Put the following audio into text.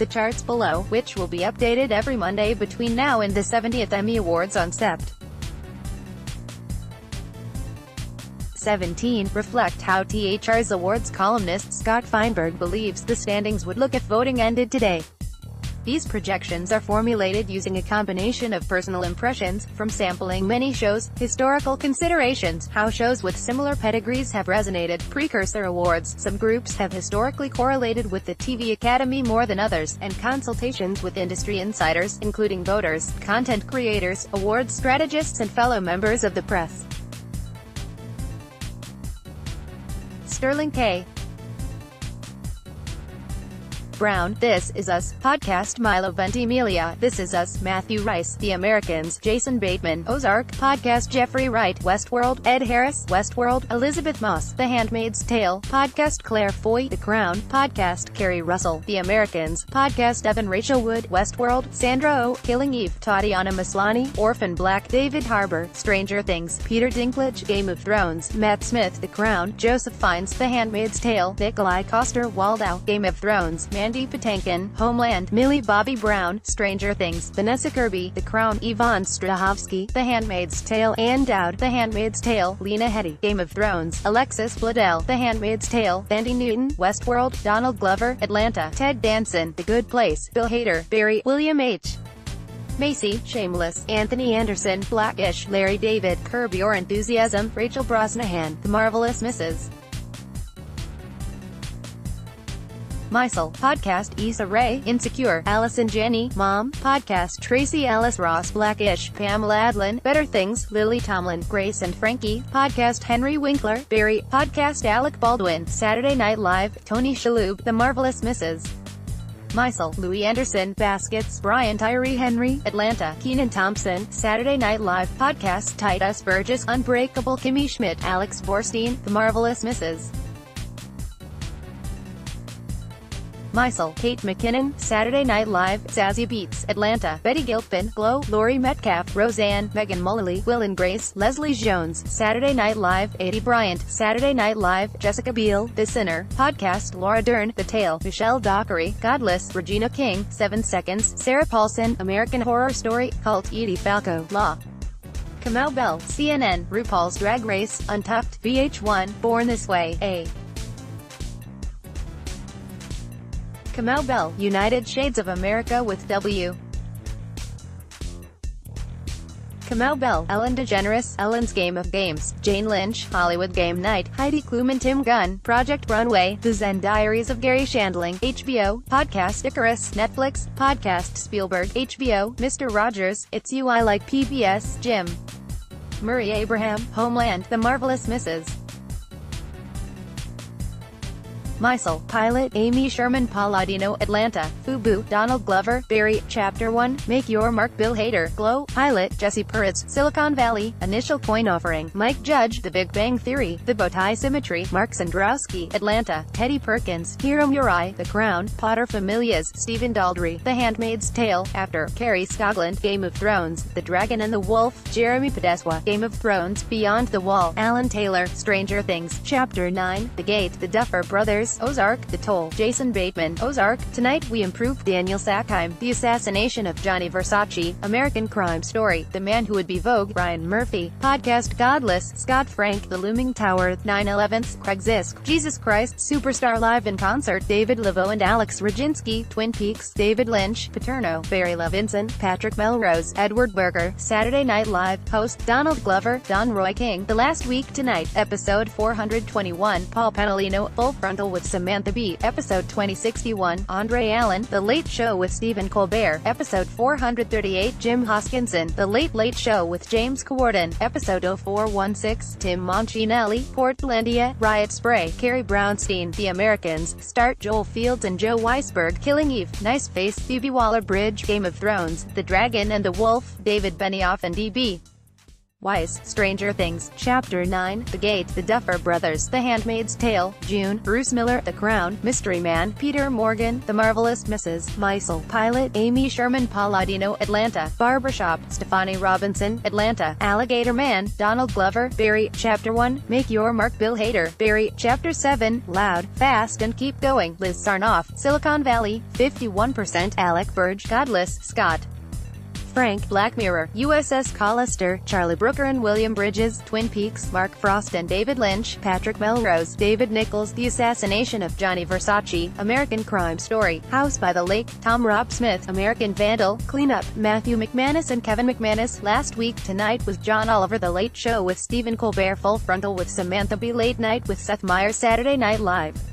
the charts below, which will be updated every Monday between now and the 70th Emmy Awards on Sept. 17. Reflect how THR's awards columnist Scott Feinberg believes the standings would look if voting ended today. These projections are formulated using a combination of personal impressions, from sampling many shows, historical considerations, how shows with similar pedigrees have resonated, precursor awards, some groups have historically correlated with the TV Academy more than others, and consultations with industry insiders, including voters, content creators, awards strategists and fellow members of the press. Sterling K. Brown, This Is Us, Podcast Milo Ventimiglia, This Is Us, Matthew Rice, The Americans, Jason Bateman, Ozark, Podcast Jeffrey Wright, Westworld, Ed Harris, Westworld, Elizabeth Moss, The Handmaid's Tale, Podcast Claire Foy, The Crown, Podcast Carrie Russell, The Americans, Podcast Evan Rachel Wood, Westworld, Sandra Oh, Killing Eve, Tatiana Maslany, Orphan Black, David Harbour, Stranger Things, Peter Dinklage, Game of Thrones, Matt Smith, The Crown, Joseph Fiennes, The Handmaid's Tale, Nikolai Coster-Waldau, Game of Thrones, Mandy Patinkin, Homeland, Millie Bobby Brown, Stranger Things, Vanessa Kirby, The Crown, Yvonne Strahovski, The Handmaid's Tale, Ann Dowd, The Handmaid's Tale, Lena Headey, Game of Thrones, Alexis Bledel, The Handmaid's Tale, Thandie Newton, Westworld, Donald Glover, Atlanta, Ted Danson, The Good Place, Bill Hader, Barry, William H. Macy, Shameless, Anthony Anderson, Blackish, Larry David, Curb Your Enthusiasm, Rachel Brosnahan, The Marvelous Mrs. Maisel, Podcast Issa Rae, Insecure, Allison Janney, Mom, Podcast Tracy Ellis Ross, Blackish, Pamela Adlon, Better Things, Lily Tomlin, Grace and Frankie, Podcast Henry Winkler, Barry, Podcast Alec Baldwin, Saturday Night Live, Tony Shalhoub, The Marvelous Mrs. Maisel, Louis Anderson, Baskets, Brian Tyree Henry, Atlanta, Kenan Thompson, Saturday Night Live, Podcast Titus Burgess, Unbreakable Kimmy Schmidt, Alex Borstein, The Marvelous Mrs. Maisel, Kate McKinnon, Saturday Night Live, Zazie Beetz, Atlanta, Betty Gilpin, Glow, Laurie Metcalf, Roseanne, Megan Mullally, Will and Grace, Leslie Jones, Saturday Night Live, Aidy Bryant, Saturday Night Live, Jessica Biel, The Sinner, Podcast Laura Dern, The Tale, Michelle Dockery, Godless, Regina King, 7 Seconds, Sarah Paulson, American Horror Story, Cult, Edie Falco, Law. Kamau Bell, CNN, RuPaul's Drag Race, Untucked, VH1, Born This Way, A. Kamau Bell, United Shades of America with W. Kamau Bell, Ellen DeGeneres, Ellen's Game of Games, Jane Lynch, Hollywood Game Night, Heidi Klum and Tim Gunn, Project Runway, The Zen Diaries of Gary Shandling, HBO, Podcast Icarus, Netflix, Podcast Spielberg, HBO, Mr. Rogers, It's You I Like PBS, Jim Murray Abraham, Homeland, The Marvelous Mrs. Maisel, Pilot, Amy Sherman Palladino, Atlanta, FUBU, Donald Glover, Barry, Chapter 1, Make Your Mark, Bill Hader, Glow, Pilot, Jesse Peretz, Silicon Valley, Initial Coin Offering, Mike Judge, The Big Bang Theory, The Bowtie Symmetry, Mark Sandrowski, Atlanta, Teddy Perkins, Hiro Murai, The Crown, Potter Familias, Stephen Daldry, The Handmaid's Tale, After, Carrie Scogland, Game of Thrones, The Dragon and the Wolf, Jeremy Podeswa, Game of Thrones, Beyond the Wall, Alan Taylor, Stranger Things, Chapter 9, The Gate, The Duffer Brothers, Ozark, The Toll, Jason Bateman, Ozark, Tonight We Improve, Daniel Sackheim, The Assassination of Gianni Versace, American Crime Story, The Man Who Would Be Vogue, Ryan Murphy, Podcast Godless, Scott Frank, The Looming Tower, 9/11, Craig Zisk, Jesus Christ, Superstar Live in Concert, David Laveau and Alex Roginski, Twin Peaks, David Lynch, Paterno, Barry Levinson, Patrick Melrose, Edward Berger, Saturday Night Live, host, Donald Glover, Don Roy King, The Last Week Tonight, episode 421, Paul Panalino, Full Frontal with Samantha Bee, episode 2061, Andre Allen, The Late Show with Stephen Colbert, episode 438, Jim Hoskinson, The Late Late Show with James Corden, episode 0416, Tim Moncinelli, Portlandia, Riot Spray, Carrie Brownstein, The Americans, Start, Joel Fields and Joe Weisberg, Killing Eve, Nice Face, Phoebe Waller-Bridge, Game of Thrones, The Dragon and the Wolf, David Benioff and D.B. Weiss, Stranger Things, Chapter 9, The Gate, The Duffer Brothers, The Handmaid's Tale, June, Bruce Miller, The Crown, Mystery Man, Peter Morgan, The Marvelous Mrs. Maisel, Pilot, Amy Sherman Palladino, Atlanta, Barbershop, Stefani Robinson, Atlanta, Alligator Man, Donald Glover, Barry, Chapter 1, Make Your Mark Bill Hader, Barry, Chapter 7, Loud, Fast and Keep Going, Liz Sarnoff, Silicon Valley, 51%, Alec Burge, Godless, Scott Frank, Black Mirror, USS Callister, Charlie Brooker and William Bridges, Twin Peaks, Mark Frost and David Lynch, Patrick Melrose, David Nichols, The Assassination of Gianni Versace, American Crime Story, House by the Lake, Tom Rob Smith, American Vandal, Cleanup, Matthew McManus and Kevin McManus. Last week tonight was John Oliver, The Late Show with Stephen Colbert, Full Frontal with Samantha Bee, Late Night with Seth Meyers, Saturday Night Live.